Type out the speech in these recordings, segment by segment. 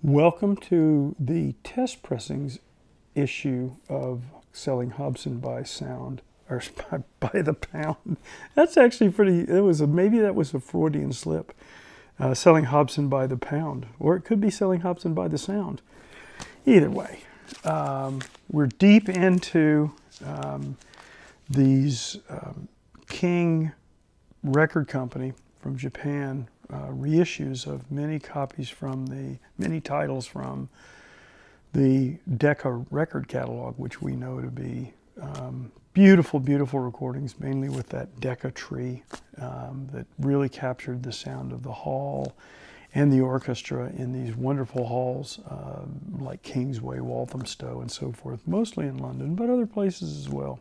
Welcome to the test pressings issue of selling Hobson by sound or by the pound. That's actually pretty. Maybe that was a Freudian slip. Selling Hobson by the pound, or it could be selling Hobson by the sound. Either way, we're deep into these King record company from Japan reissues of many titles from the Decca record catalog, which we know to be beautiful, beautiful recordings, mainly with that Decca tree that really captured the sound of the hall and the orchestra in these wonderful halls like Kingsway, Walthamstow, and so forth, mostly in London, but other places as well.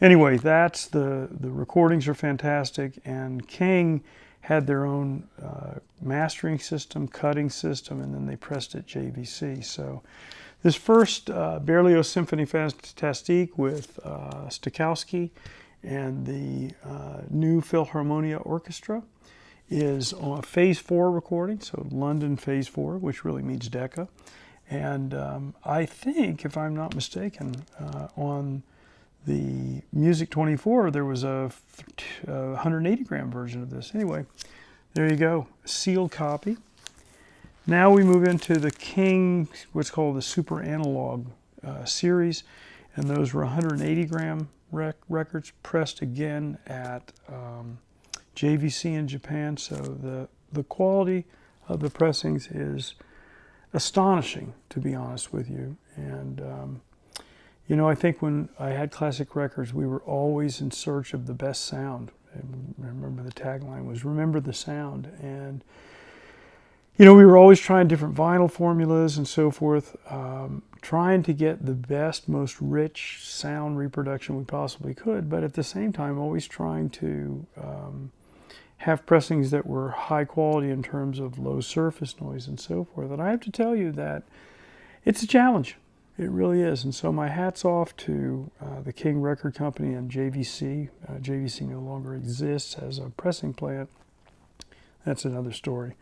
Anyway, that's the recordings are fantastic, and King had their own mastering system, cutting system, and then they pressed it JVC. So this first Berlioz Symphony Fantastique with Stokowski and the New Philharmonia Orchestra is on a Phase 4 recording, so London Phase 4, which really means Decca. And I think, if I'm not mistaken, on the Music 24, there was a 180 gram version of this. Anyway, there you go, sealed copy. Now we move into the King, what's called the Super Analog series, and those were 180 gram records pressed again at JVC in Japan. So the quality of the pressings is astonishing, to be honest with you. And you know, I think when I had classic records, we were always in search of the best sound. I remember the tagline was "Remember the sound," and you know, we were always trying different vinyl formulas and so forth, trying to get the best, most rich sound reproduction we possibly could, but at the same time, always trying to have pressings that were high quality in terms of low surface noise and so forth. And I have to tell you that it's a challenge. It really is. And so my hat's off to the King Record Company and JVC. JVC no longer exists as a pressing plant. That's another story.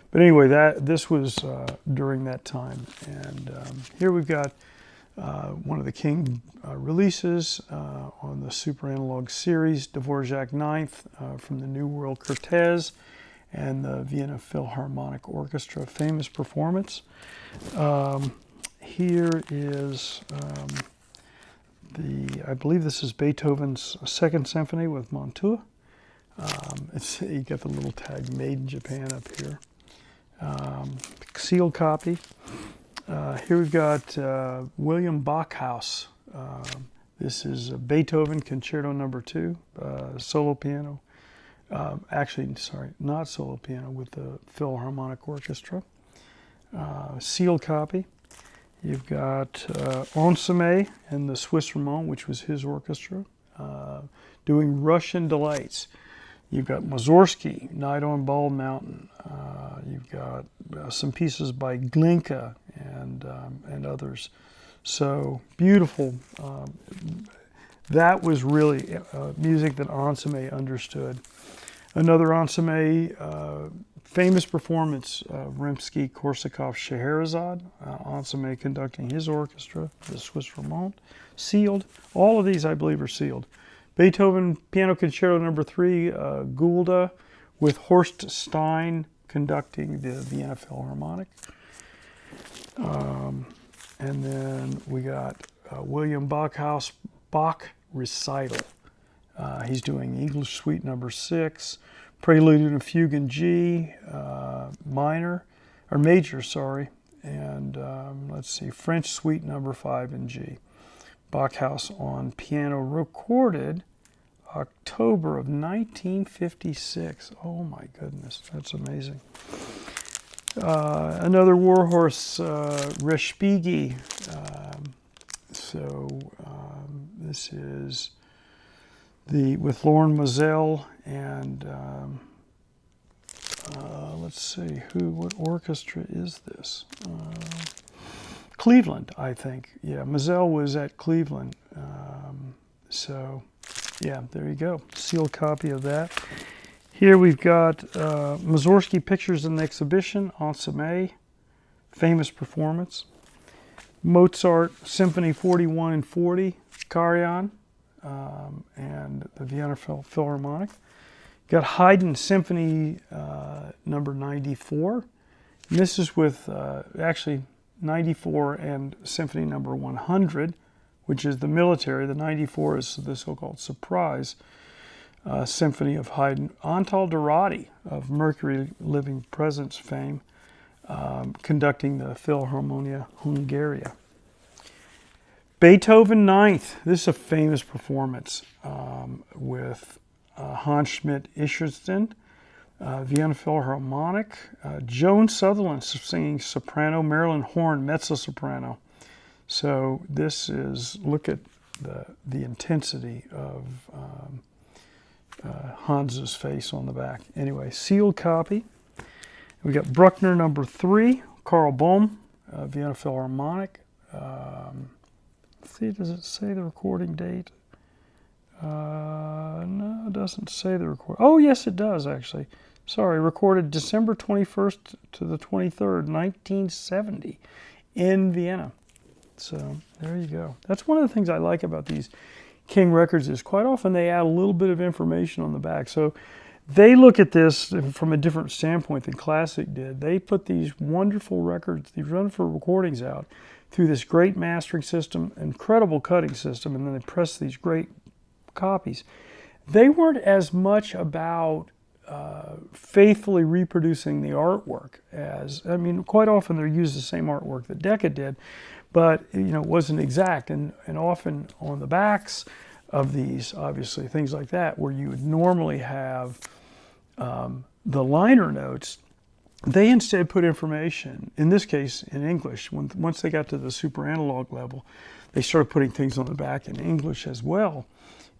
But anyway, this was during that time. And here we've got one of the King releases on the Super Analog series, Dvorak Ninth from the New World Cortez and the Vienna Philharmonic Orchestra, famous performance. Here is I believe this is Beethoven's Second Symphony with Montua. You get the little tag "Made in Japan" up here. Sealed copy. Here we've got William Bachhaus. This is Beethoven Concerto No. 2, solo piano. Actually, sorry, not solo piano, with the Philharmonic Orchestra. Sealed copy. You've got Onsame and the Swiss Romand, which was his orchestra, doing Russian Delights. You've got Mussorgsky, Night on Bald Mountain. You've got some pieces by Glinka and others. So beautiful. That was really music that Onsame understood. Another Onsame famous performance of Rimsky-Korsakov's Scheherazade, Onsame conducting his orchestra, the Swiss Romand, sealed. All of these, I believe, are sealed. Beethoven Piano Concerto No. 3, Gulda, with Horst Stein conducting the Vienna Philharmonic. And then we got William Bachhaus, Bach Recital. He's doing English Suite No. 6, Prelude and Fugue in G, major, and let's see, French Suite No. 5 in G. Bachhaus on piano, recorded October of 1956. Oh my goodness, that's amazing. Another Warhorse, Respighi. This is with Lauren Moselle and let's see, what orchestra is this? Cleveland, I think. Yeah, Moselle was at Cleveland. So, yeah, there you go. Sealed copy of that. Here we've got Mussorgsky Pictures in the Exhibition, Ensame, famous performance. Mozart Symphony 41 and 40, Carillon, and the Vienna Philharmonic. Got Haydn Symphony number 94. And this is with actually 94 and Symphony number 100, which is the military. The 94 is the so-called surprise symphony of Haydn. Antal Dorati of Mercury Living Presence fame, conducting the Philharmonia Hungaria. Beethoven Ninth. This is a famous performance with Hans Schmidt Ichersten, Vienna Philharmonic. Joan Sutherland singing soprano, Marilyn Horne mezzo-soprano. So this is, look at the intensity of Hans's face on the back. Anyway, sealed copy. We got Bruckner number 3, Carl Bohm, Vienna Philharmonic. See, does it say the recording date? No, it doesn't say the record. Oh, yes, it does, actually. Sorry, recorded December 21st to the 23rd, 1970 in Vienna. So there you go. That's one of the things I like about these King records is quite often they add a little bit of information on the back. So they look at this from a different standpoint than Classic did. They put these wonderful records, these wonderful recordings out through this great mastering system, incredible cutting system, and then they press these great copies. They weren't as much about faithfully reproducing the artwork as, I mean, quite often they use the same artwork that Decca did, but it wasn't exact, and often on the backs of these, obviously, things like that, where you would normally have the liner notes, they instead put information, in this case in English. Once they got to the super analog level, they started putting things on the back in English as well.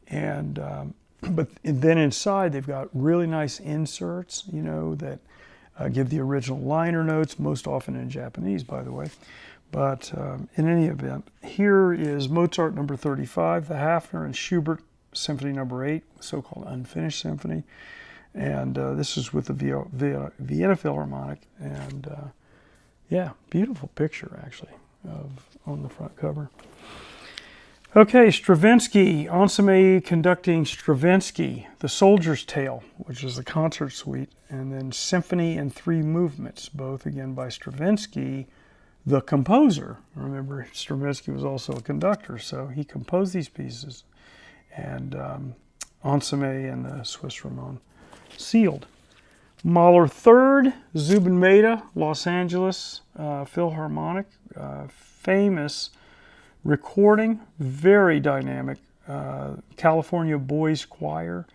And but then inside they've got really nice inserts, that give the original liner notes, most often in Japanese, by the way. But in any event, here is Mozart number 35, the Hafner and Schubert Symphony number 8, so-called unfinished symphony. And this is with the Vienna Philharmonic. And yeah, beautiful picture, actually, on the front cover. Okay, Stravinsky, Ensemble conducting Stravinsky, The Soldier's Tale, which is a concert suite, and then Symphony in 3 movements, both again by Stravinsky, the composer. Remember, Stravinsky was also a conductor, so he composed these pieces. And Ensemble and the Swiss Ramon, sealed. Mahler Third, Zubin Mehta, Los Angeles Philharmonic, famous recording, very dynamic. California Boys Choir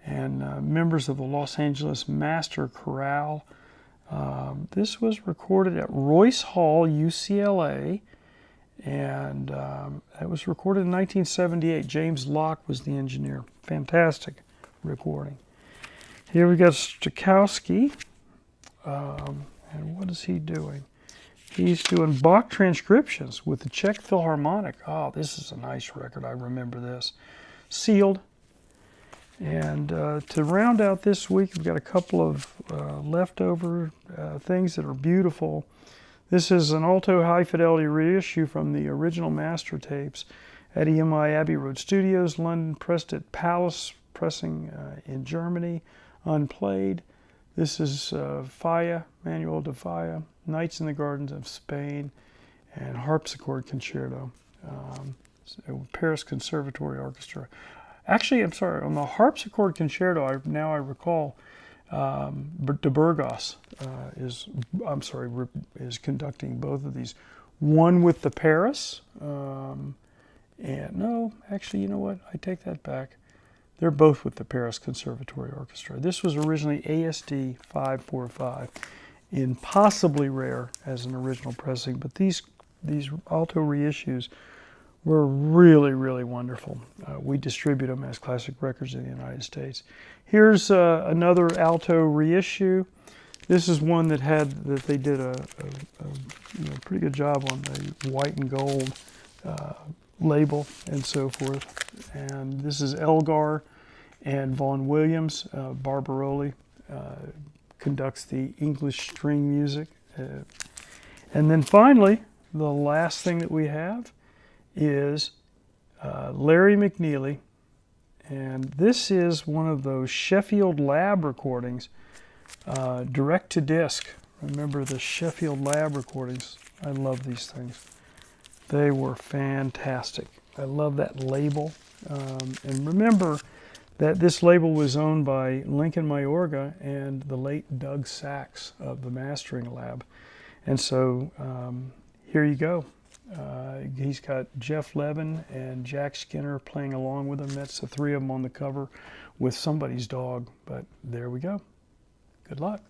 and members of the Los Angeles Master Chorale. This was recorded at Royce Hall, UCLA, and it was recorded in 1978. James Locke was the engineer. Fantastic recording. Here we got Stokowski, and what is he doing? He's doing Bach transcriptions with the Czech Philharmonic. Oh, this is a nice record. I remember this. Sealed. And to round out this week, we've got a couple of leftover things that are beautiful. This is an alto high-fidelity reissue from the original master tapes at EMI Abbey Road Studios, London, pressed at Palace Pressing in Germany, unplayed. This is Falla, Manuel de Falla, Nights in the Gardens of Spain, and Harpsichord Concerto, Paris Conservatory Orchestra. Actually, I'm sorry, on the Harpsichord Concerto, I recall, de Burgos is conducting both of these. One with the Paris, and no, actually, you know what? I take that back. They're both with the Paris Conservatory Orchestra. This was originally ASD 545, impossibly rare as an original pressing, but these alto reissues were really, really wonderful. We distribute them as Classic Records in the United States. Here's another alto reissue. This is one that they did a pretty good job on the white and gold label and so forth. And this is Elgar and Vaughan Williams. Barbaroli conducts the English string music. And then finally, the last thing that we have is Larry McNeely. And this is one of those Sheffield Lab recordings, direct to disc. Remember the Sheffield Lab recordings? I love these things. They were fantastic. I love that label. And remember that this label was owned by Lincoln Mayorga and the late Doug Sachs of the Mastering Lab. And so here you go. He's got Jeff Levin and Jack Skinner playing along with him. That's the three of them on the cover with somebody's dog. But there we go. Good luck.